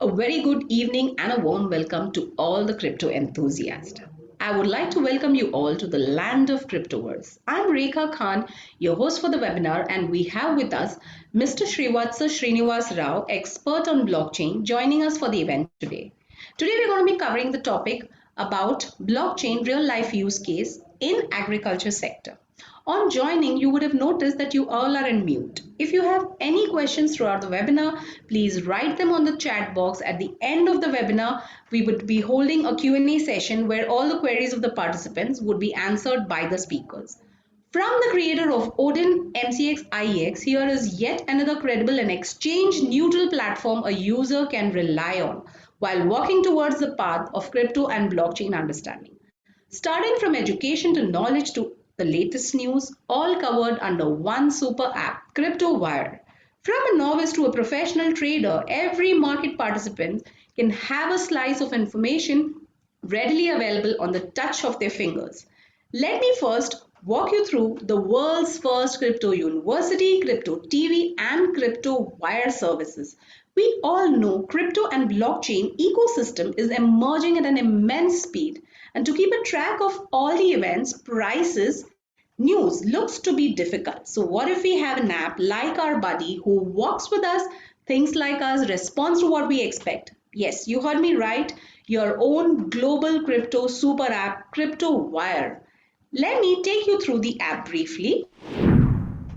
A very good evening and a warm welcome to all the crypto enthusiasts. I would like to welcome you all to the land of cryptoverse. I'm Rekha Khan, your host for the webinar, and we have with us Mr. Srivatsa Srinivas Rao, expert on blockchain, joining us for the event today. Today we're going to be covering the topic about blockchain real life use case in agriculture sector. On joining, you would have noticed that you all are in mute. If you have any questions throughout the webinar, please write them on the chat box. At the end of the webinar, we would be holding a Q&A session where all the queries of the participants would be answered by the speakers. From the creator of Odin MCX IEX, here is yet another credible and exchange-neutral platform a user can rely on while walking towards the path of crypto and blockchain understanding. Starting from education to knowledge to the latest news, all covered under one super app, CryptoWire. From a novice to a professional trader, every market participant can have a slice of information readily available on the touch of their fingers. Let me first walk you through the world's first crypto university, crypto TV, and crypto wire services. We all know crypto and blockchain ecosystem is emerging at an immense speed, and to keep a track of all the events, prices, news looks to be difficult. So what if we have an app like our buddy who walks with us, thinks like us, responds to what we expect? Yes, you heard me right. Your own global crypto super app, CryptoWire. Let me take you through the app briefly.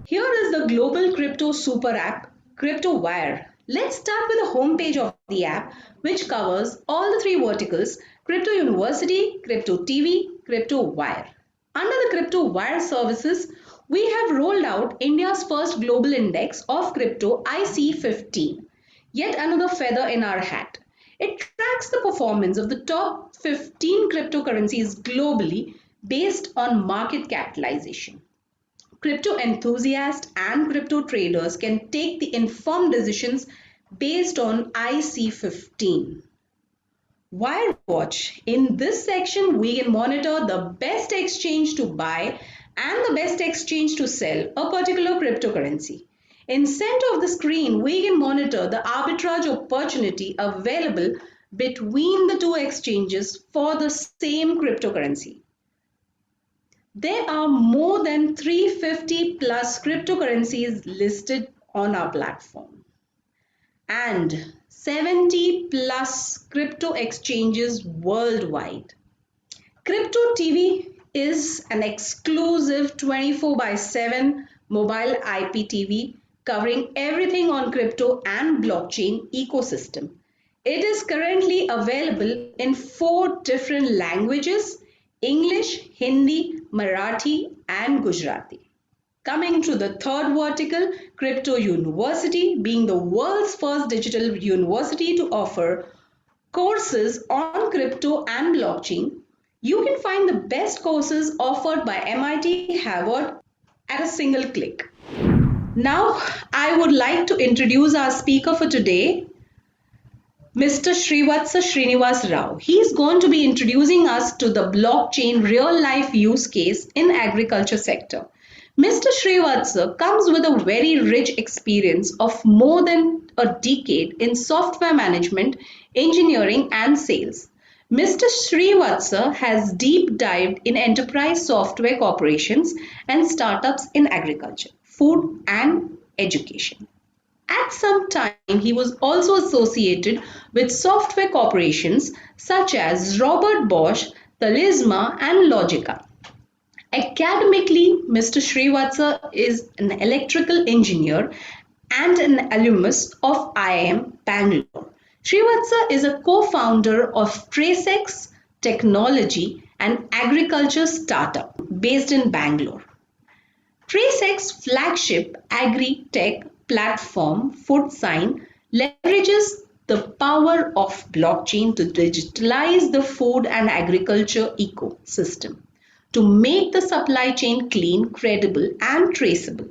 Here is the global crypto super app, CryptoWire. Let's start with the homepage of the app, which covers all the three verticals: Crypto University, Crypto TV, CryptoWire. Under the CryptoWire services, we have rolled out India's first global index of crypto IC15, yet another feather in our hat. It tracks the performance of the top 15 cryptocurrencies globally based on market capitalization. Crypto enthusiasts and crypto traders can take the informed decisions based on IC15. Wire Watch. In this section, we can monitor the best exchange to buy and the best exchange to sell a particular cryptocurrency. In center of the screen, we can monitor the arbitrage opportunity available between the two exchanges for the same cryptocurrency. There are more than 350 plus cryptocurrencies listed on our platform and 70 plus crypto exchanges worldwide. Crypto TV is an exclusive 24/7 mobile IPTV covering everything on crypto and blockchain ecosystem. It is currently available in 4 different languages: English, Hindi, Marathi, and Gujarati. Coming to the third vertical, Crypto University, being the world's first digital university to offer courses on crypto and blockchain. You can find the best courses offered by MIT, Harvard at a single click. Now, I would like to introduce our speaker for today, Mr. Srivatsa Srinivas Rao. He is going to be introducing us to the blockchain real-life use case in agriculture sector. Mr. Srivatsa comes with a very rich experience of more than a decade in software management, engineering, and sales. Mr. Srivatsa has deep dived in enterprise software corporations and startups in agriculture, food, and education. At some time, he was also associated with software corporations such as Robert Bosch, Talisma, and Logica. Academically, Mr. Srivatsa is an electrical engineer and an alumnus of IIM Bangalore. Srivatsa is a co-founder of TraceX Technology, an agriculture startup based in Bangalore. TraceX flagship agri-tech platform FoodSign leverages the power of blockchain to digitalize the food and agriculture ecosystem to make the supply chain clean, credible, and traceable.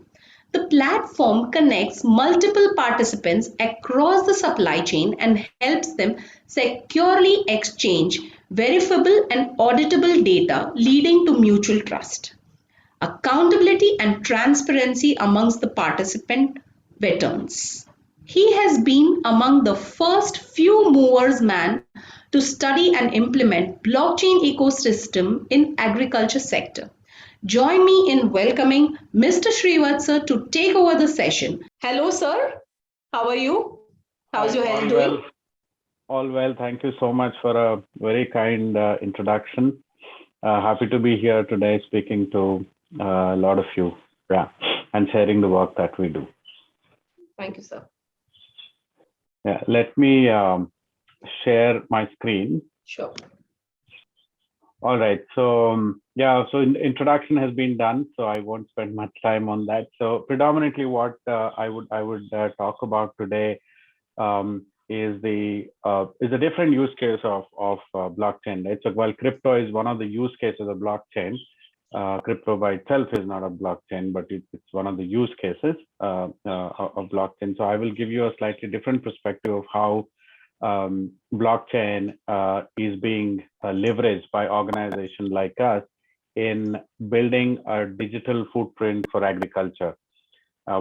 The platform connects multiple participants across the supply chain and helps them securely exchange verifiable and auditable data, leading to mutual trust, accountability, and transparency amongst the participant veterans. He has been among the first few movers man to study and implement blockchain ecosystem in agriculture sector. Join me in welcoming Mr. Srivatsa to take over the session. Hello, sir. How are you? How's Hi, your health all doing? well. All well. Thank you so much for a very kind introduction. Happy to be here today speaking to a lot of you. Yeah, and sharing the work that we do. Thank you, sir. Yeah, let me share my screen. Sure. All right. So yeah, so introduction has been done, so I won't spend much time on that. So predominantly, what I would talk about today is a different use case of blockchain. Right? So while crypto is one of the use cases of blockchain, crypto by itself is not a blockchain, but it's one of the use cases of blockchain. So I will give you a slightly different perspective of how blockchain is being leveraged by organizations like us in building a digital footprint for agriculture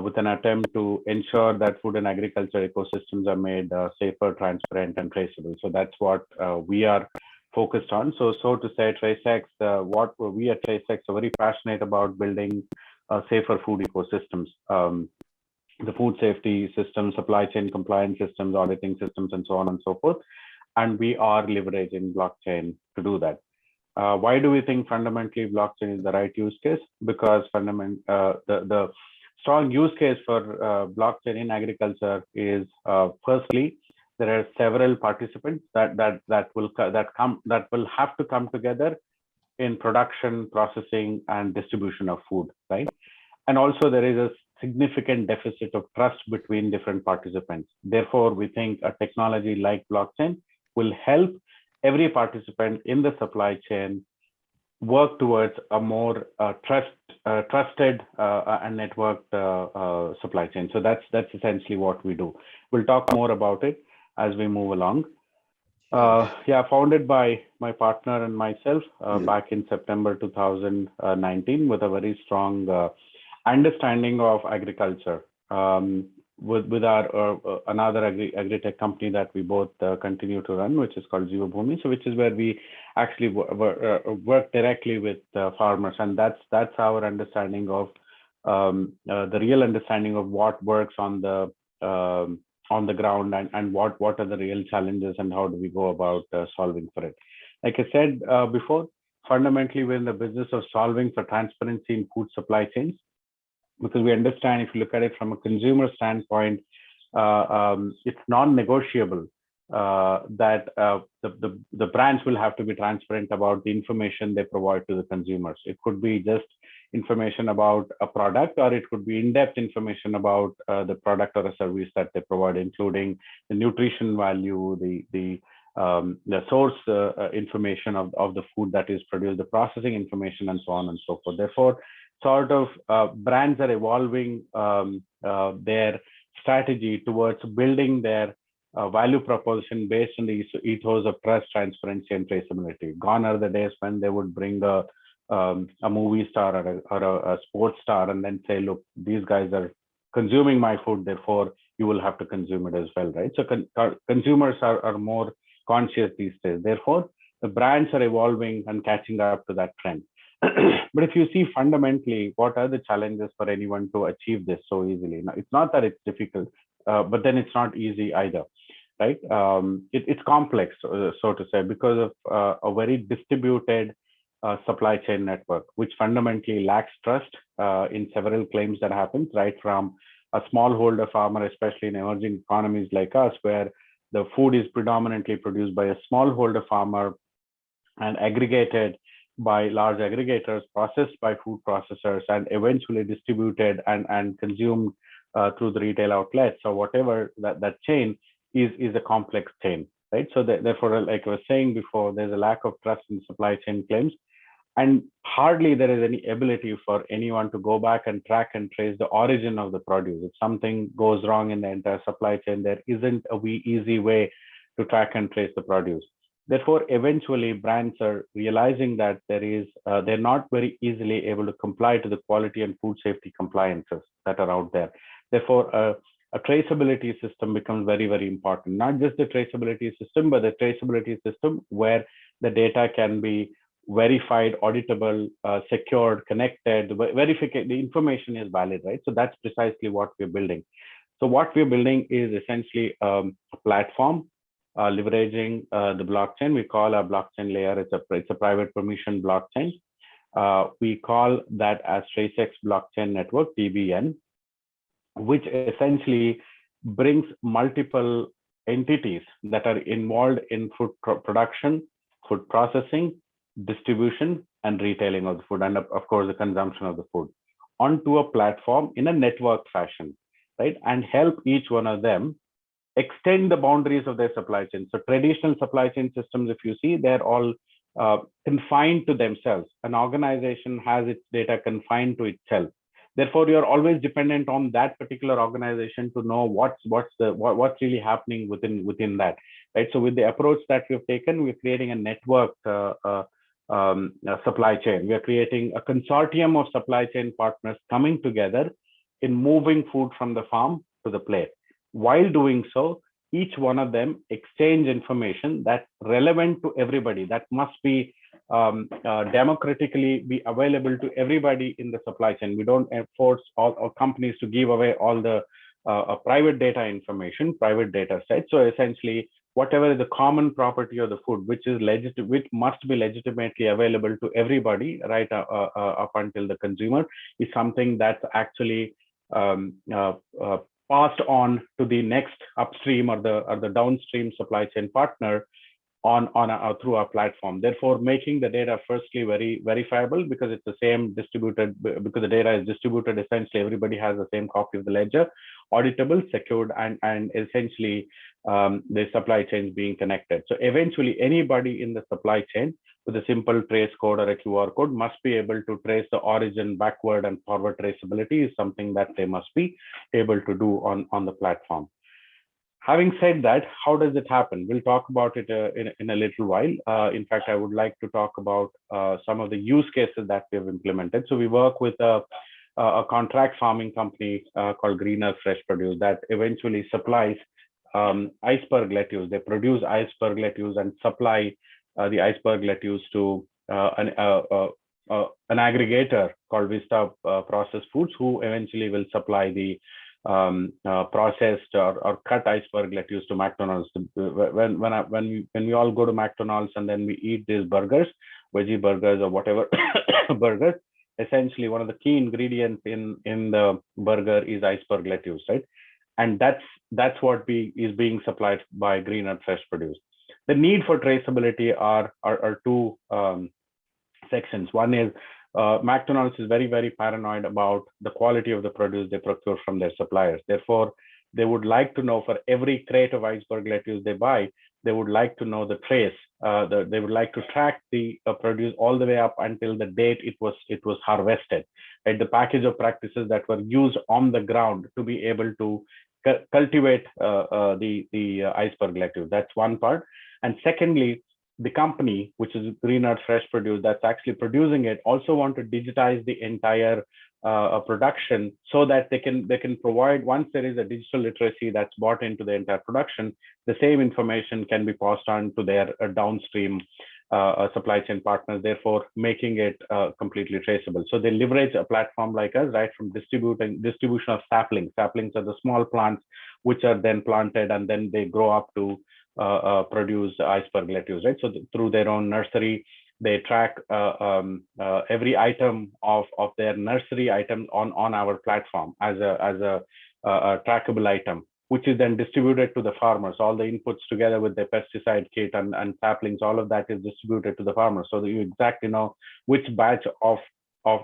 with an attempt to ensure that food and agriculture ecosystems are made safer, transparent, and traceable. So that's what we are focused on. So to say, TraceX, what we at TraceX are very passionate about building safer food ecosystems. The food safety systems, supply chain compliance systems, auditing systems, and so on and so forth. And we are leveraging blockchain to do that. Why do we think fundamentally blockchain is the right use case? Because the strong use case for blockchain in agriculture is firstly there are several participants that will have to come together in production, processing, and distribution of food, right? And also there is a significant deficit of trust between different participants. Therefore, we think a technology like blockchain will help every participant in the supply chain work towards a more trusted and networked supply chain. So that's essentially what we do. We'll talk more about it as we move along. Yeah, founded by my partner and myself back in September 2019 with a very strong understanding of agriculture. With our another agri-tech company that we both continue to run, which is called Jiva Bhumi, so which is where we actually work directly with farmers, and that's our understanding of the real understanding of what works on the ground, and what are the real challenges and how do we go about solving for it. Like I said before, fundamentally we're in the business of solving for transparency in food supply chains, because we understand if you look at it from a consumer standpoint, it's non-negotiable that the brands will have to be transparent about the information they provide to the consumers. It could be just information about a product, or it could be in-depth information about the product or a service that they provide, including the nutrition value, the source information of the food that is produced, the processing information, and so on and so forth. Therefore, sort of brands are evolving their strategy towards building their value proposition based on the ethos of trust, transparency, and traceability. Gone are the days when they would bring a movie star or a sports star and then say, look, these guys are consuming my food, therefore you will have to consume it as well, right? So consumers are more conscious these days. Therefore, the brands are evolving and catching up to that trend. But if you see fundamentally, what are the challenges for anyone to achieve this so easily? Now, it's not that it's difficult, but then it's not easy either, right? It's complex, so to say, because of a very distributed supply chain network, which fundamentally lacks trust in several claims that happens, right from a smallholder farmer, especially in emerging economies like us, where the food is predominantly produced by a smallholder farmer and aggregated by large aggregators, processed by food processors, and eventually distributed and consumed through the retail outlets or whatever that chain is a complex chain, right? So therefore, like I was saying before, there's a lack of trust in supply chain claims, and hardly there is any ability for anyone to go back and track and trace the origin of the produce. If something goes wrong in the entire supply chain, there isn't a easy way to track and trace the produce. Therefore, eventually brands are realizing that they're not very easily able to comply to the quality and food safety compliances that are out there. Therefore, a traceability system becomes very, very important. Not just the traceability system, but the traceability system where the data can be verified, auditable, secured, connected, the information is valid, right? So that's precisely what we're building. So what we're building is essentially a platform leveraging the blockchain. We call our blockchain layer, it's a private permission blockchain. We call that as TraceX Blockchain Network, TBN, which essentially brings multiple entities that are involved in food production, food processing, distribution, and retailing of the food, and of course, the consumption of the food onto a platform in a network fashion, right? And help each one of them extend the boundaries of their supply chain. So traditional supply chain systems, if you see, they're all confined to themselves. An organization has its data confined to itself. Therefore, you're always dependent on that particular organization to know what's really happening within that, right? So with the approach that we've taken, we're creating a network supply chain. We are creating a consortium of supply chain partners coming together in moving food from the farm to the plate. While doing so, each one of them exchange information that's relevant to everybody, that must be democratically be available to everybody in the supply chain. We don't force all companies to give away all the private data information, private data sets. So essentially, whatever is the common property of the food, which must be legitimately available to everybody, right up until the consumer, is something that's actually passed on to the next upstream or the downstream supply chain partner through our platform. Therefore, making the data firstly very verifiable, because it's the same distributed, because the data is distributed, essentially everybody has the same copy of the ledger, auditable, secured, and essentially the supply chains being connected. So eventually anybody in the supply chain with a simple trace code or a QR code must be able to trace the origin, backward and forward traceability is something that they must be able to do on the platform. Having said that, how does it happen? We'll talk about it in a little while. In fact, I would like to talk about some of the use cases that we've implemented. So we work with a contract farming company called Greener Fresh Produce that eventually supplies iceberg lettuce. They produce iceberg lettuce and supply the iceberg lettuce to an aggregator called Vista Processed Foods, who eventually will supply the processed or cut iceberg lettuce to McDonald's. When we all go to McDonald's and then we eat these burgers, veggie burgers or whatever burgers, essentially one of the key ingredients in the burger is iceberg lettuce, right? And that's what is being supplied by Greener Fresh Produce. The need for traceability are two sections. One is McDonald's is very, very paranoid about the quality of the produce they procure from their suppliers. Therefore, they would like to know for every crate of iceberg lettuce they buy, they would like to know the trace. They would like to track the produce all the way up until the date it was harvested. Right? The package of practices that were used on the ground to be able to cultivate the iceberg lettuce. That's one part. And secondly, the company, which is Greener Fresh Produce, that's actually producing it, also want to digitize the entire production so that they can provide, once there is a digital literacy that's bought into the entire production, the same information can be passed on to their downstream supply chain partners, therefore making it completely traceable. So they leverage a platform like us, right, from distribution of saplings. Saplings are the small plants which are then planted and then they grow up to produce iceberg lettuce, right? So through their own nursery, they track every item of their nursery item on our platform as a trackable item, which is then distributed to the farmers. All the inputs together with the pesticide kit and saplings, all of that is distributed to the farmers, so that you exactly know which batch of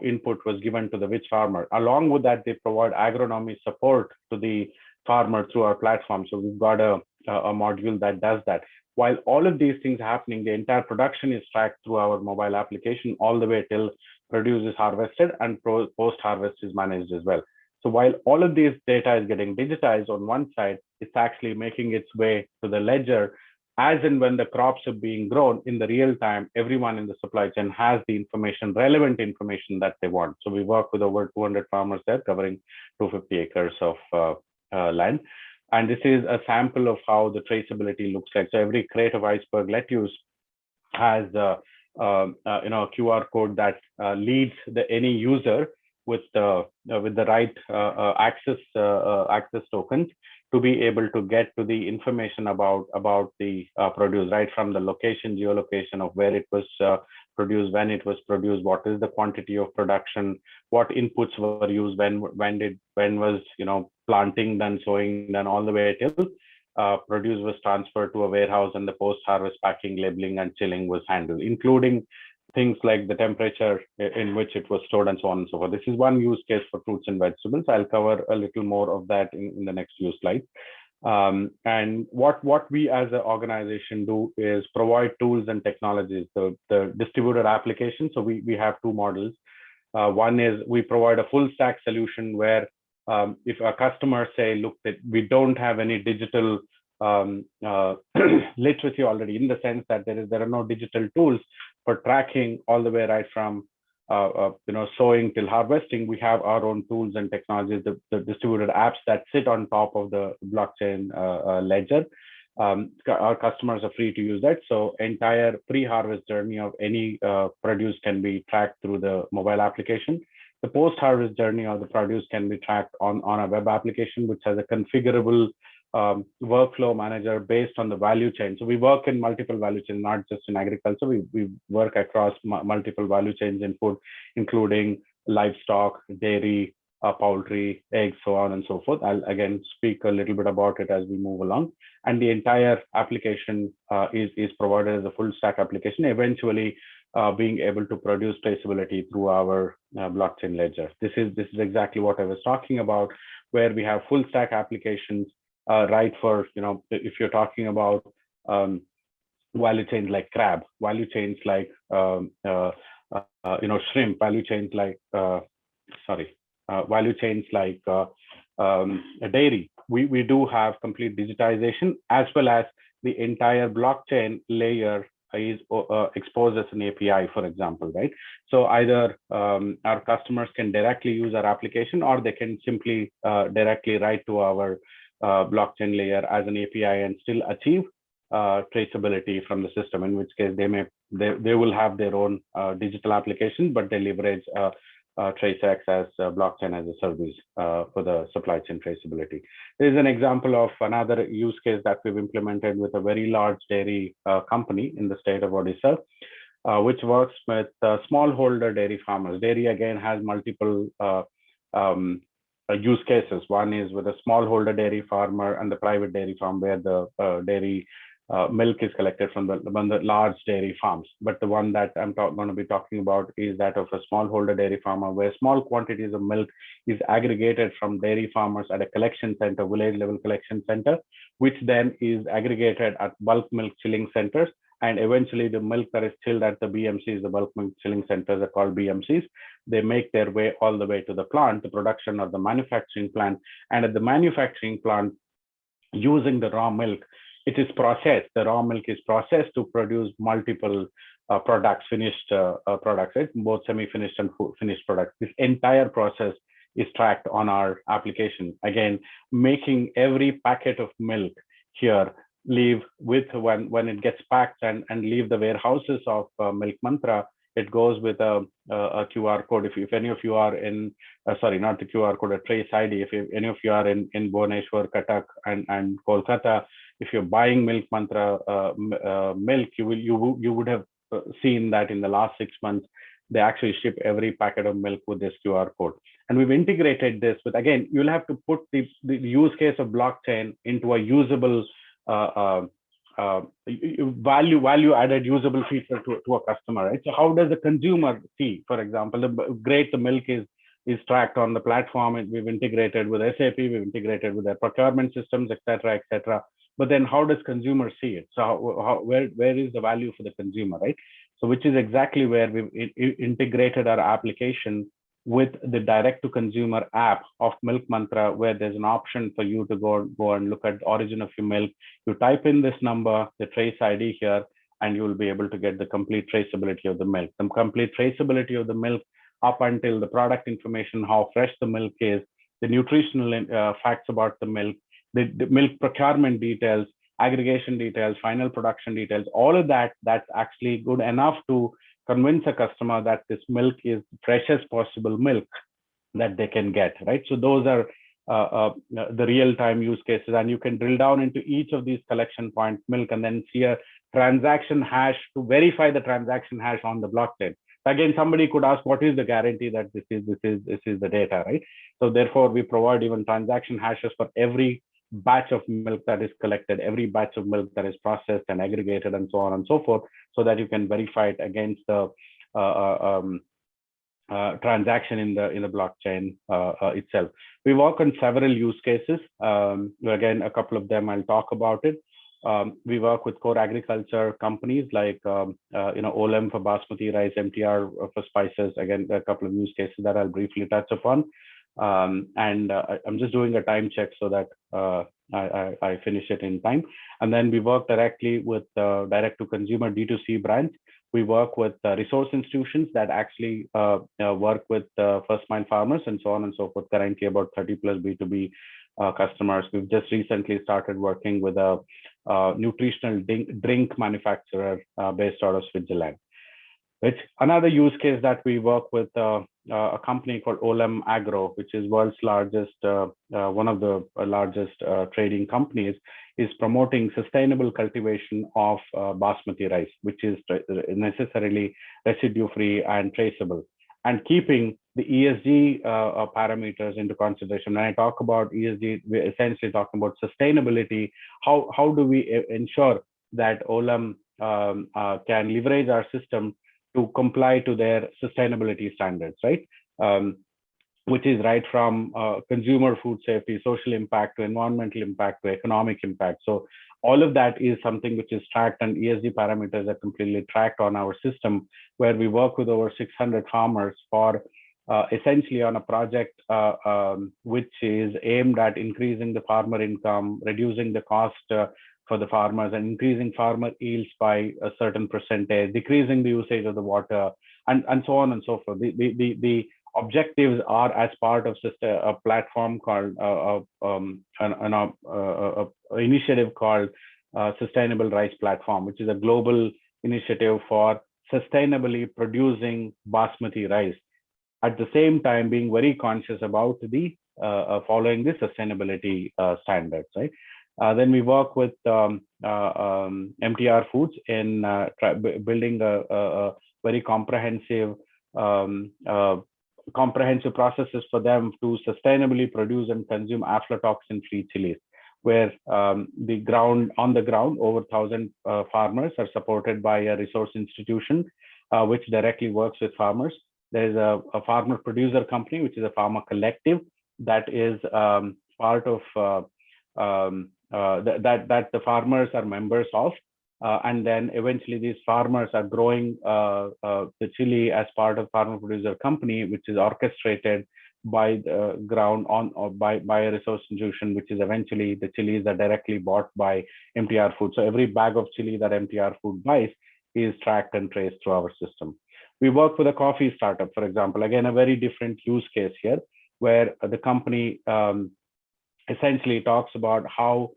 input was given to the which farmer. Along with that, they provide agronomy support to the farmer through our platform. So we've got a module that does that. While all of these things are happening, the entire production is tracked through our mobile application all the way till produce is harvested and post-harvest is managed as well. So while all of this data is getting digitized on one side, it's actually making its way to the ledger as and when the crops are being grown in the real time. Everyone in the supply chain has the information, relevant information that they want. So we work with over 200 farmers there, covering 250 acres of land. And this is a sample of how the traceability looks like. So every crate of iceberg lettuce has a QR code that leads any user with the right access tokens to be able to get to the information about the produce, right from the location, geolocation of where it was produced, when it was produced, what is the quantity of production, what inputs were used, when was planting done, sowing done, all the way till produce was transferred to a warehouse and the post-harvest packing, labeling, and chilling was handled, including things like the temperature in which it was stored and so on and so forth. This is one use case for fruits and vegetables. I'll cover a little more of that in the next few slides. And what we as an organization do is provide tools and technologies, the distributed application. So we have two models. One is we provide a full stack solution where if a customer say, look, that we don't have any digital literacy already, in the sense that there are no digital tools for tracking all the way right from sowing till harvesting. We have our own tools and technologies, the distributed apps that sit on top of the blockchain ledger. Our customers are free to use that. So entire pre-harvest journey of any produce can be tracked through the mobile application. The post-harvest journey of the produce can be tracked on a web application, which has a configurable workflow manager based on the value chain. So we work in multiple value chains, not just in agriculture. We work across multiple value chains in food, including livestock, dairy, poultry, eggs, so on and so forth. I'll again speak a little bit about it as we move along. And the entire application is provided as a full stack application, eventually being able to produce traceability through our blockchain ledger. This is exactly what I was talking about, where we have full stack applications, right for, if you're talking about value chains like crab, value chains like shrimp, value chains like value chains like dairy. We do have complete digitization, as well as the entire blockchain layer is exposed as an API, for example, right? So either our customers can directly use our application, or they can simply directly write to our blockchain layer as an API and still achieve traceability from the system, in which case they will have their own digital application, but they leverage TraceX as blockchain as a service for the supply chain traceability. There is an example of another use case that we've implemented with a very large dairy company in the state of Odisha, which works with smallholder dairy farmers. Dairy again has multiple use cases. One is with a smallholder dairy farmer and the private dairy farm, where the dairy milk is collected from the large dairy farms. But the one that I'm going to be talking about is that of a smallholder dairy farmer, where small quantities of milk is aggregated from dairy farmers at a collection center, village level collection center, which then is aggregated at bulk milk chilling centers. And eventually the milk that is chilled at the BMCs, the bulk milk chilling centers, are called BMCs. They make their way all the way to the plant, the production or the manufacturing plant. And at the manufacturing plant, using the raw milk, it is processed. The raw milk is processed to produce multiple products, finished products, right? Both semi-finished and finished products. This entire process is tracked on our application. Again, making every packet of milk here leave with, when it gets packed and leave the warehouses of Milk Mantra, it goes with a QR code. If any of you are in, sorry, not the QR code, a trace ID. If any of you are in Bhubaneswar, Cuttack, and Kolkata, if you're buying Milk Mantra milk, you would have seen that in the last 6 months, they actually ship every packet of milk with this QR code. And we've integrated this with, again, you'll have to put the use case of blockchain into a usable value added usable feature to a customer, right? So how does the consumer see, for example, the milk is tracked on the platform, and we've integrated with SAP, we've integrated with their procurement systems, etc., etc. But then how does consumer see it? So where is the value for the consumer, right? So which is exactly where we've integrated our application with the direct to consumer app of Milk Mantra, where there's an option for you to go and look at the origin of your milk. You type in this number, the trace ID here, and you will be able to get the complete traceability of the milk. The complete traceability of the milk up until the product information, how fresh the milk is, the nutritional facts about the milk, the milk procurement details, aggregation details, final production details, all of that, that's actually good enough to convince a customer that this milk is freshest possible milk that they can get, right? So those are the real-time use cases, and you can drill down into each of these collection point milk and then see a transaction hash to verify the transaction hash on the blockchain. Again, somebody could ask, what is the guarantee that this is the data, right? So therefore, we provide even transaction hashes for every batch of milk that is collected, every batch of milk that is processed and aggregated, and so on and so forth, so that you can verify it against the transaction in the blockchain itself. We work on several use cases. Again, a couple of them I'll talk about it. We work with core agriculture companies like Olam for basmati rice, MTR for spices. Again, a couple of use cases that I'll briefly touch upon. I'm just doing a time check so that I finish it in time. And then we work directly with direct to consumer D2C brands. We work with resource institutions that actually work with first mile farmers and so on and so forth. Currently about 30 plus B2B customers. We've just recently started working with a nutritional drink manufacturer based out of Switzerland. It's another use case that we work with a company called Olam Agro, which is world's largest, one of the largest trading companies, is promoting sustainable cultivation of basmati rice, which is necessarily residue-free and traceable, and keeping the ESG parameters into consideration. When I talk about ESG, we're essentially talking about sustainability. How do we ensure that Olam can leverage our system to comply to their sustainability standards, right? Which is right from consumer food safety, social impact, to environmental impact, to economic impact. So all of that is something which is tracked, and ESG parameters are completely tracked on our system, where we work with over 600 farmers for essentially on a project which is aimed at increasing the farmer income, reducing the cost for the farmers, and increasing farmer yields by a certain percentage, decreasing the usage of the water, and so on and so forth. The objectives are as part of a platform called an initiative called Sustainable Rice Platform, which is a global initiative for sustainably producing basmati rice, at the same time being very conscious about the following the sustainability standards, right? Then we work with MTR Foods in building a very comprehensive processes for them to sustainably produce and consume aflatoxin-free chilies, where on the ground, over 1,000 farmers are supported by a resource institution, which directly works with farmers. There's a farmer producer company, which is a farmer collective that is part of that the farmers are members of, and then eventually these farmers are growing the chili as part of farmer producer company, which is orchestrated by the ground by a resource institution, which is eventually the chilies are directly bought by MTR Food. So every bag of chili that MTR Food buys is tracked and traced through our system. We work with a coffee startup, for example, again, a very different use case here, where the company essentially talks about how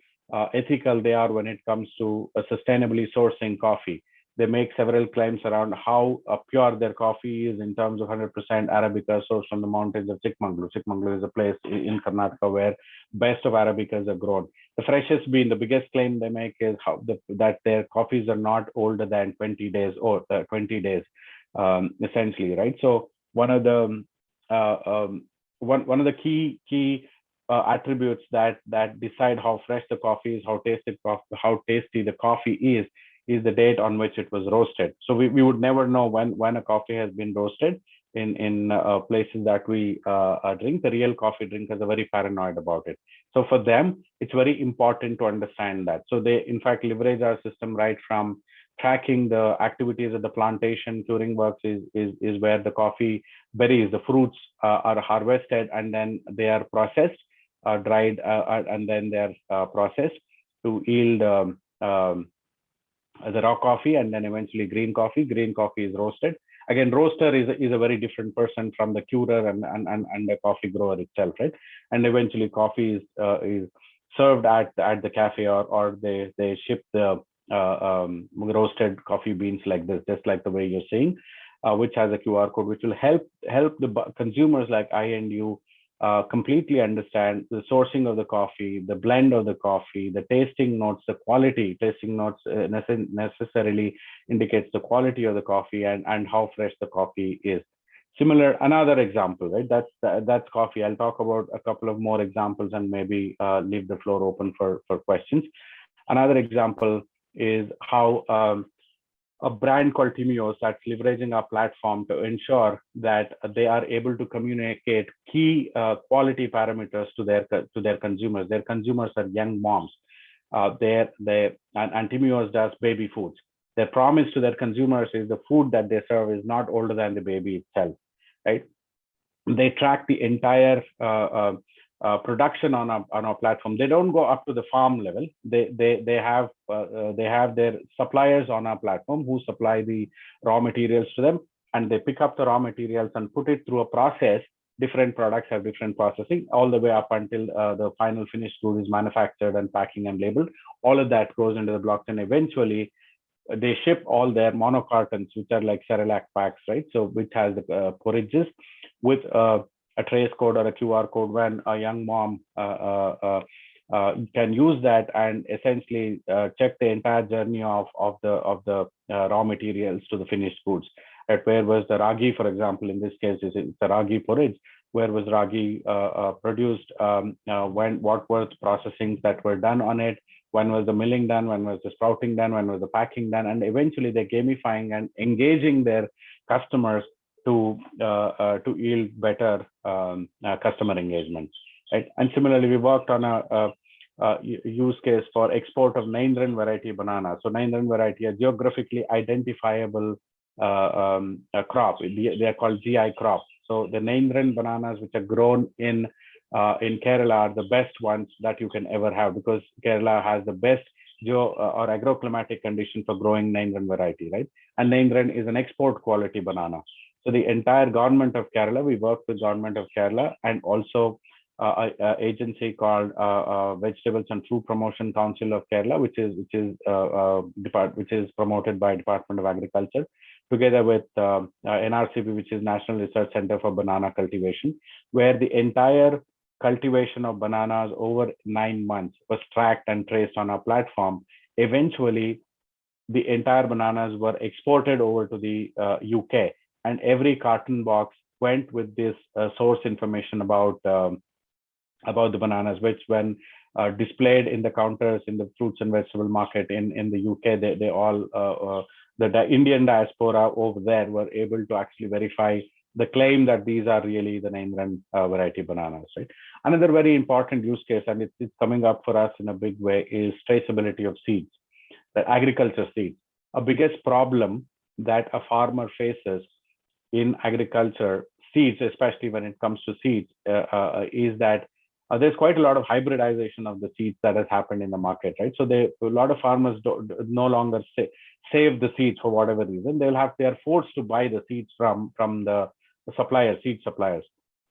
ethical they are when it comes to sustainably sourcing coffee. They make several claims around how pure their coffee is in terms of 100% Arabica sourced from the mountains of Chikmagalur. Chikmagalur is a place in Karnataka where best of Arabicas are grown. The freshest bean, the biggest claim they make is that their coffees are not older than 20 days, essentially, right? So one of the key attributes that decide how fresh the coffee is, how tasty the coffee is the date on which it was roasted. So we would never know when a coffee has been roasted in places that we drink. The real coffee drinkers are very paranoid about it. So for them, it's very important to understand that. So they in fact leverage our system right from tracking the activities of the plantation. Curing works is where the coffee berries, the fruits are harvested, and then they are processed, dried, and then they're processed to yield the raw coffee, and then eventually green coffee. Green coffee is roasted, Again, roaster is a very different person from the curer and the coffee grower itself, right? And eventually coffee is served at the cafe, or they ship the roasted coffee beans like this, just like the way you're saying, which has a QR code, which will help the consumers like I and you completely understand the sourcing of the coffee, the blend of the coffee, the tasting notes, the quality. Tasting notes necessarily indicates the quality of the coffee and how fresh the coffee is. Similar, another example, right? That's coffee. I'll talk about a couple of more examples and maybe leave the floor open for questions. Another example is how a brand called Timios that's leveraging our platform to ensure that they are able to communicate key quality parameters to their consumers. Their consumers are young moms. And Timios does baby foods. Their promise to their consumers is the food that they serve is not older than the baby itself, right? They track the entire production on our platform. They don't go up to the farm level. They have their suppliers on our platform who supply the raw materials to them, and they pick up the raw materials and put it through a process. Different products have different processing, all the way up until the final finished good is manufactured and packing and labeled. All of that goes into the blockchain. Eventually, they ship all their monocartons, which are like Cerelac packs, right? So which has the porridges with a trace code or a QR code, when a young mom can use that and essentially check the entire journey of the raw materials to the finished goods. At where was the ragi, for example, in this case, it's a ragi porridge. Where was ragi produced? What were the processings that were done on it? When was the milling done? When was the sprouting done? When was the packing done? And eventually they're gamifying and engaging their customers to yield better customer engagement, right? And similarly, we worked on a use case for export of Naindran variety banana. So Naindran variety, a geographically identifiable crop. They are called GI crops. So the Naindran bananas, which are grown in Kerala, are the best ones that you can ever have, because Kerala has the best or agroclimatic condition for growing Naindran variety, right? And Naindran is an export quality banana. So the entire government of Kerala, we worked with government of Kerala and also an agency called Vegetables and Fruit Promotion Council of Kerala, which is promoted by Department of Agriculture, together with NRCB, which is National Research Center for Banana Cultivation, where the entire cultivation of bananas over 9 months was tracked and traced on our platform. Eventually, the entire bananas were exported over to the UK, and every carton box went with this source information about the bananas, which when displayed in the counters in the fruits and vegetable market in the UK, they all the Indian diaspora over there were able to actually verify the claim that these are really the Naindran variety bananas, right? Another very important use case, and it's coming up for us in a big way, is traceability of seeds, the agriculture seeds. A biggest problem that a farmer faces in agriculture seeds, especially when it comes to seeds, is that there's quite a lot of hybridization of the seeds that has happened in the market, right? So a lot of farmers no longer save the seeds for whatever reason. They are forced to buy the seeds from the seed suppliers.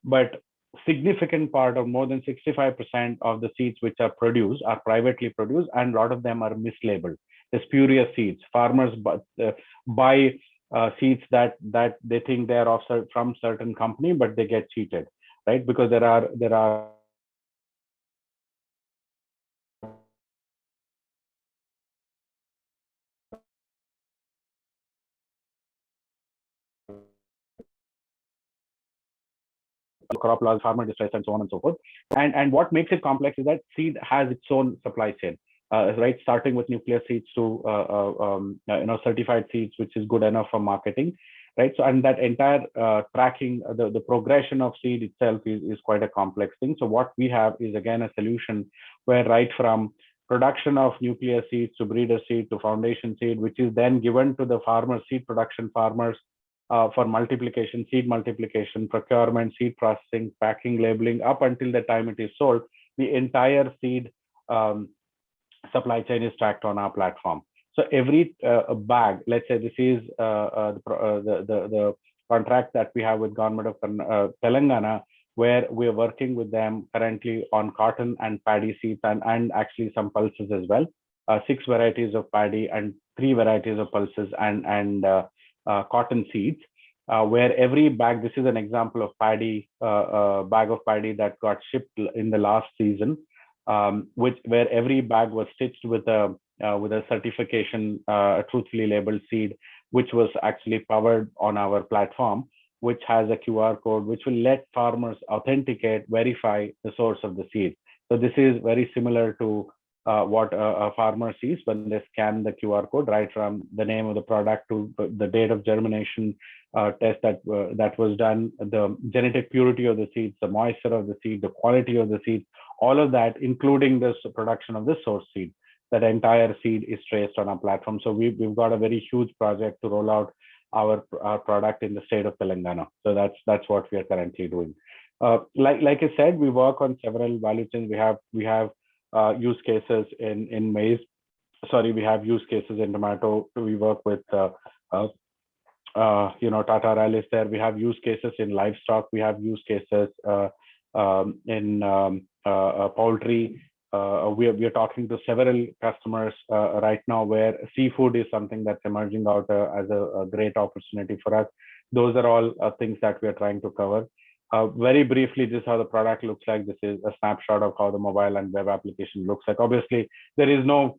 But significant part of more than 65% of the seeds which are produced are privately produced, and a lot of them are mislabeled. There's spurious seeds. Farmers buy seeds that they think they are from certain company, but they get cheated, right? Because there are crop laws, farmer distress, and so on and so forth. And what makes it complex is that seed has its own supply chain, right? Starting with nuclear seeds to certified seeds, which is good enough for marketing, right? So, and that entire tracking, the progression of seed itself is quite a complex thing. So what we have is again a solution where right from production of nuclear seeds to breeder seed to foundation seed, which is then given to the farmers, seed production farmers, for multiplication, seed multiplication, procurement, seed processing, packing, labeling, up until the time it is sold, the entire seed supply chain is tracked on our platform. So every bag, let's say this is the contract that we have with government of Telangana, where we're working with them currently on cotton and paddy seeds and actually some pulses as well. 6 varieties of paddy and 3 varieties of pulses and cotton seeds. Where every bag, this is an example of paddy, bag of paddy that got shipped in the last season, where every bag was stitched with a certification, a truthfully labeled seed, which was actually powered on our platform, which has a QR code, which will let farmers authenticate, verify the source of the seed. So this is very similar to what a farmer sees when they scan the QR code, right from the name of the product to the date of germination test that was done, the genetic purity of the seeds, the moisture of the seed, the quality of the seed, all of that, including this production of the source seed. That entire seed is traced on our platform. So we've got a very huge project to roll out our product in the state of Telangana. So that's what we are currently doing. Like I said, we work on several value chains. We have use cases in maize. Sorry, we have use cases in tomato. We work with Tata Rail is there. We have use cases in livestock. We have use cases in poultry. We are talking to several customers right now where seafood is something that's emerging out as a great opportunity for us. Those are all things that we are trying to cover. Very briefly, this is how the product looks like. This is a snapshot of how the mobile and web application looks like. Obviously, there is no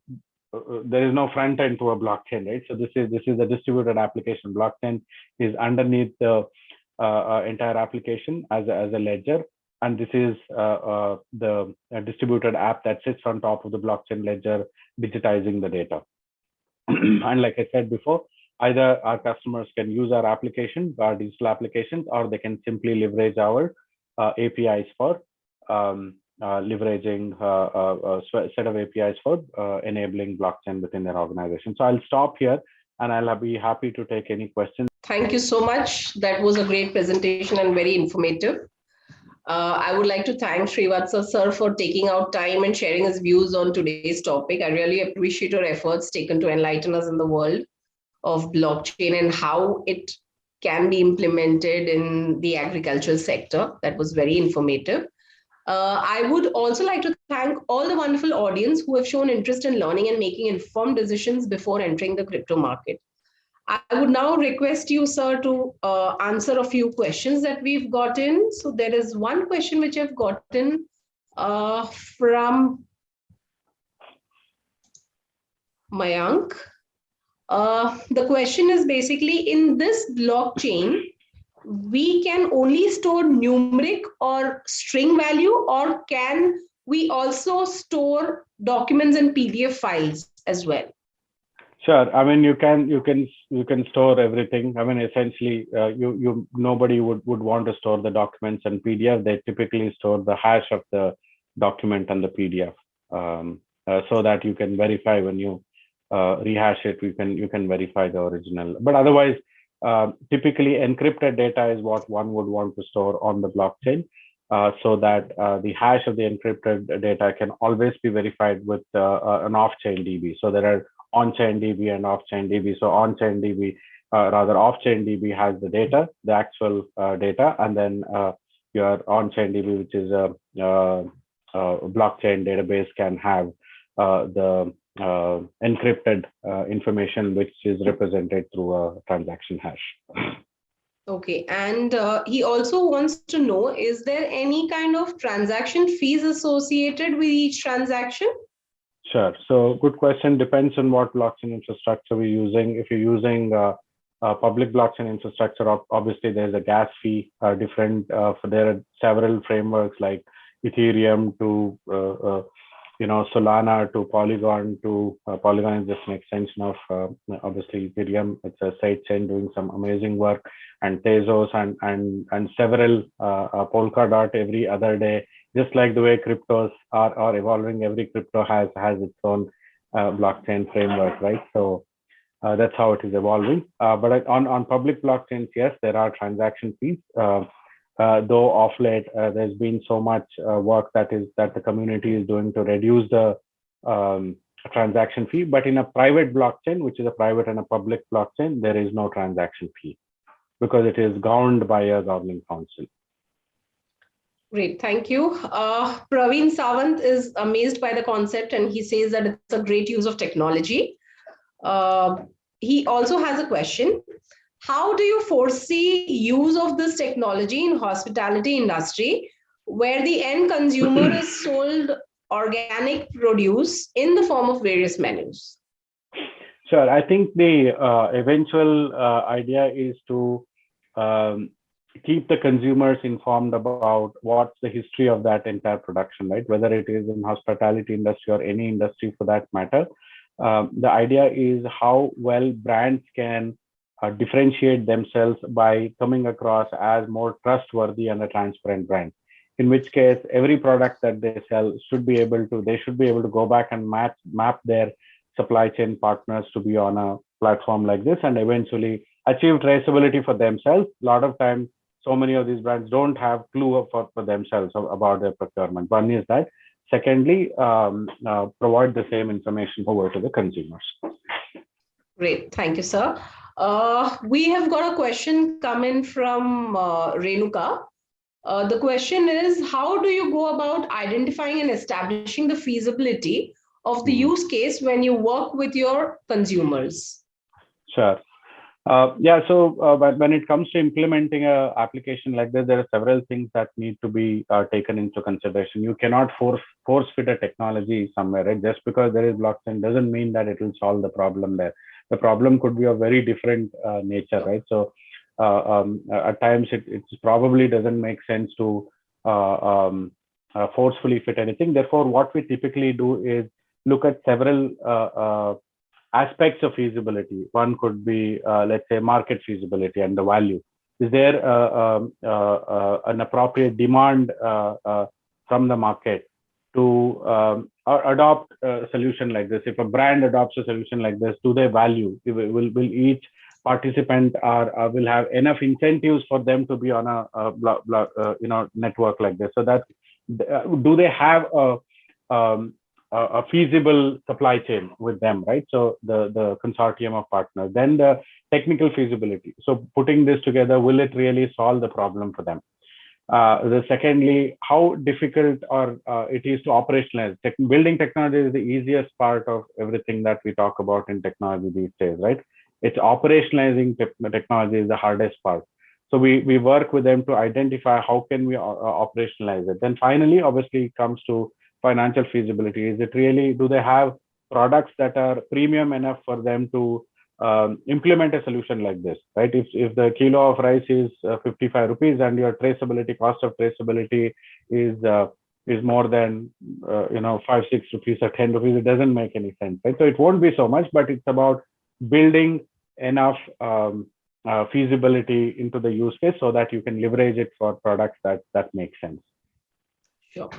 front end to a blockchain, right? So this is a distributed application. Blockchain is underneath the entire application as a ledger. And this is the distributed app that sits on top of the blockchain ledger, digitizing the data. And like I said before, either our customers can use our application, our digital applications, or they can simply leverage our APIs for leveraging a set of APIs for enabling blockchain within their organization. So I'll stop here and I'll be happy to take any questions. Thank you so much. That was a great presentation and very informative. I would like to thank Srivatsa sir for taking out time and sharing his views on today's topic. I really appreciate your efforts taken to enlighten us in the world of blockchain and how it can be implemented in the agricultural sector. That was very informative. I would also like to thank all the wonderful audience who have shown interest in learning and making informed decisions before entering the crypto market. I would now request you, sir, to answer a few questions that we've gotten. So there is one question which I've gotten from Mayank. The question is basically, in this blockchain, we can only store numeric or string value, or can we also store documents and PDF files as well? Sure. I mean, you can store everything. I mean, essentially, nobody would want to store the documents and PDF. They typically store the hash of the document and the PDF, so that you can verify when you rehash it. You can verify the original. But otherwise, typically encrypted data is what one would want to store on the blockchain, so that the hash of the encrypted data can always be verified with an off-chain DB. So there are on-chain DB and off-chain DB. So on-chain DB, rather off-chain DB has the data, the actual data, and then your on-chain DB, which is a blockchain database, can have the encrypted information, which is represented through a transaction hash. Okay, and he also wants to know, is there any kind of transaction fees associated with each transaction? Sure. So good question. Depends on what blockchain infrastructure we're using. If you're using a public blockchain infrastructure, obviously there's a gas fee. There are several frameworks like Ethereum to Solana to Polygon Polygon is just an extension of obviously Ethereum. It's a side chain doing some amazing work, and Tezos and several Polkadot every other day. Just like the way cryptos are evolving, every crypto has its own blockchain framework, right? So that's how it is evolving. But on public blockchains, yes, there are transaction fees. Though of late there's been so much work that the community is doing to reduce the a transaction fee, but in a private blockchain, which is a private and a public blockchain, there is no transaction fee because it is governed by a governing council. Great, thank you. Praveen Sawant is amazed by the concept and he says that it's a great use of technology. He also has a question. How do you foresee use of this technology in hospitality industry where the end consumer is sold organic produce in the form of various menus? Sure. I think the eventual idea is to keep the consumers informed about what's the history of that entire production, right? Whether it is in hospitality industry or any industry for that matter. The idea is how well brands can differentiate themselves by coming across as more trustworthy and a transparent brand. In which case, every product that they sell they should be able to go back and map their supply chain partners to be on a platform like this and eventually achieve traceability for themselves. A lot of times, so many of these brands don't have clue for themselves about their procurement. One is that. Secondly, provide the same information over to the consumers. Great, thank you, sir. We have got a question coming from Renuka. The question is, how do you go about identifying and establishing the feasibility of the use case when you work with your consumers? Sure. When it comes to implementing an application like this, there are several things that need to be taken into consideration. You cannot force fit a technology somewhere, right? Just because there is blockchain doesn't mean that it will solve the problem there. The problem could be of very different nature, right? So at times it probably doesn't make sense to forcefully fit anything. Therefore, what we typically do is look at several aspects of feasibility. One could be, let's say, market feasibility and the value. Is there an appropriate demand from the market to adopt a solution like this? If a brand adopts a solution like this, do they value? Will each participant will have enough incentives for them to be on a network like this? So that do they have a feasible supply chain with them, right? So the consortium of partners. Then the technical feasibility. So putting this together, will it really solve the problem for them? Secondly, how difficult it is to operationalize. Building technology is the easiest part of everything that we talk about in technology these days, right? It's operationalizing technology is the hardest part. So we work with them to identify how can we operationalize it. Then finally, obviously, it comes to financial feasibility. Is it really, do they have products that are premium enough for them to implement a solution like this, right? If the kilo of rice is 55 rupees and your cost of traceability is more than 5, 6 rupees or 10 rupees, it doesn't make any sense, right? So it won't be so much, but it's about building enough feasibility into the use case so that you can leverage it for products that make sense. Sure.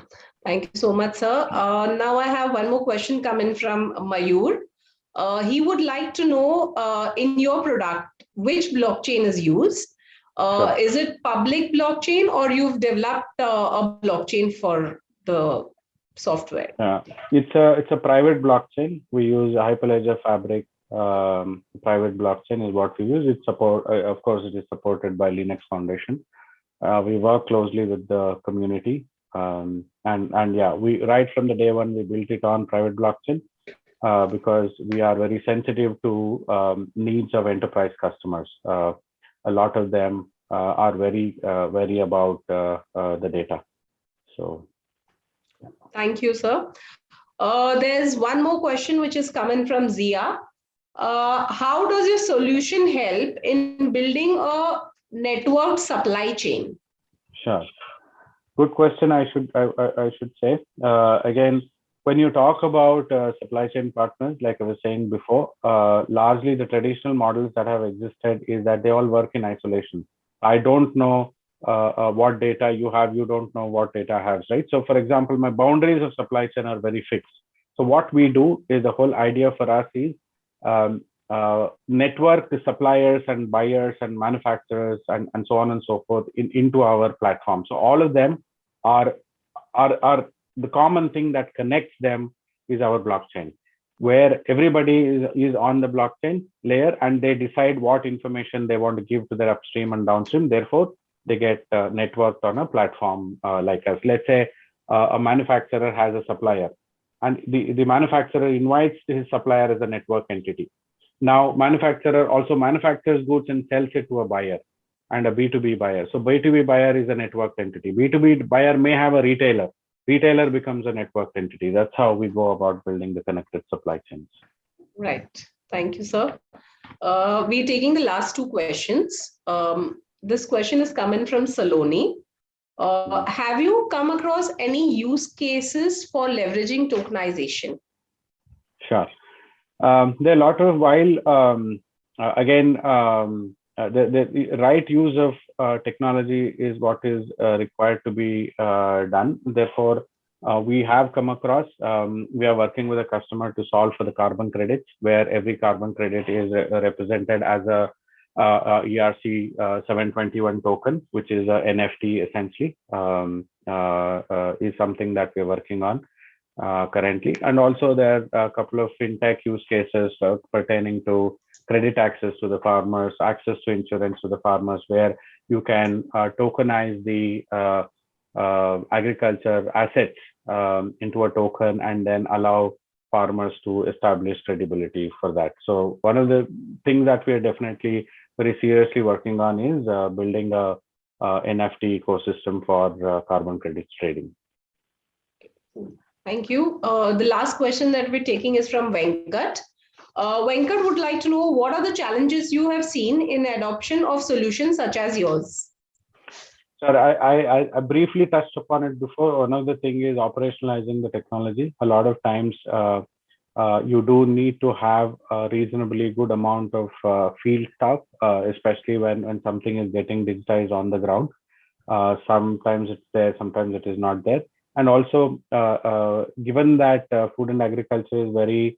Thank you so much, sir. Now I have one more question coming from Mayur. He would like to know, in your product, which blockchain is used? Sure. Is it public blockchain or you've developed a blockchain for the software? It's a private blockchain. We use a Hyperledger Fabric private blockchain is what we use. Of course, it is supported by Linux Foundation. We work closely with the community. We right from the day one, we built it on private blockchain because we are very sensitive to needs of enterprise customers. A lot of them are very about the data. So, thank you, sir. There's one more question which is coming from Zia. How does your solution help in building a networked supply chain? Sure. Good question. I should say again, when you talk about supply chain partners, like I was saying before, largely the traditional models that have existed is that they all work in isolation. I don't know what data you have. You don't know what data I have, right? So, for example, my boundaries of supply chain are very fixed. So what we do is the whole idea for us is network the suppliers and buyers and manufacturers and so on and so forth into our platform. So all of them are the common thing that connects them is our blockchain. where everybody is on the blockchain layer and they decide what information they want to give to their upstream and downstream. Therefore, they get networked on a platform like us. Let's say a manufacturer has a supplier, and the manufacturer invites his supplier as a network entity. Now, manufacturer also manufactures goods and sells it to a buyer and a B2B buyer. So B2B buyer is a network entity. B2B buyer may have a retailer. Retailer becomes a network entity. That's how we go about building the connected supply chains. Right. Thank you, sir. We're taking the last two questions. This question is coming from Saloni. Have you come across any use cases for leveraging tokenization? Sure. There are a lot of, while the right use of technology is what is required to be done. Therefore, we have come across, we are working with a customer to solve for the carbon credits, where every carbon credit is represented as a ERC 721 token, which is a NFT essentially, is something that we're working on currently. And also there are a couple of fintech use cases pertaining to credit access to the farmers, access to insurance to the farmers, where you can tokenize the agriculture assets into a token and then allow farmers to establish credibility for that. So one of the things that we are definitely very seriously working on is building a NFT ecosystem for carbon credits trading. Thank you. The last question that we're taking is from Venkat. Venkat would like to know, what are the challenges you have seen in adoption of solutions such as yours? Sir, I briefly touched upon it before. One of the things is operationalizing the technology. A lot of times you do need to have a reasonably good amount of field staff, especially when something is getting digitized on the ground. Sometimes it's there, sometimes it is not there. And also, given that food and agriculture is very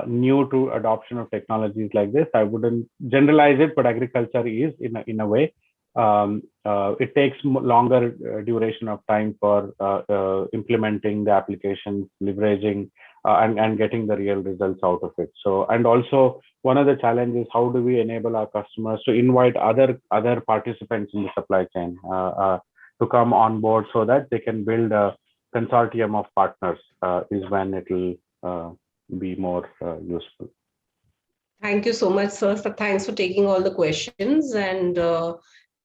new to adoption of technologies like this, I wouldn't generalize it, but agriculture is in a way. It takes longer duration of time for implementing the applications, leveraging and getting the real results out of it. So, and also one of the challenges, how do we enable our customers to invite other participants in the supply chain to come on board so that they can build a consortium of partners is when it will be more useful. Thank you so much, sir. Thanks for taking all the questions and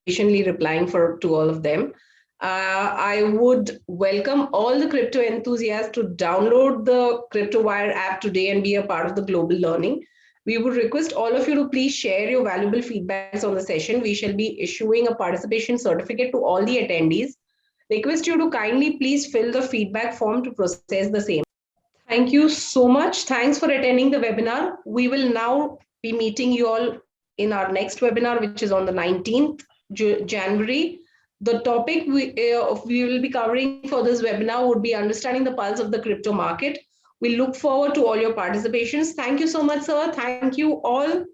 patiently replying to all of them. I would welcome all the crypto enthusiasts to download the CryptoWire app today and be a part of the global learning. We would request all of you to please share your valuable feedbacks on the session. We shall be issuing a participation certificate to all the attendees. Request you to kindly please fill the feedback form to process the same. Thank you so much. Thanks for attending the webinar. We will now be meeting you all in our next webinar, which is on the 19th January. The topic we will be covering for this webinar would be understanding the pulse of the crypto market. We look forward to all your participations. Thank you so much, sir. Thank you all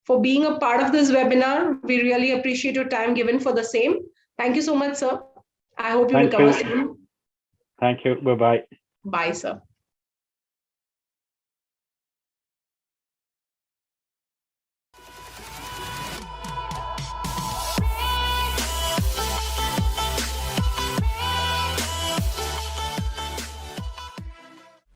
for being a part of this webinar. We really appreciate your time given for the same. Thank you so much, sir. I hope you recover soon. Thank you. Bye-bye. Bye, sir.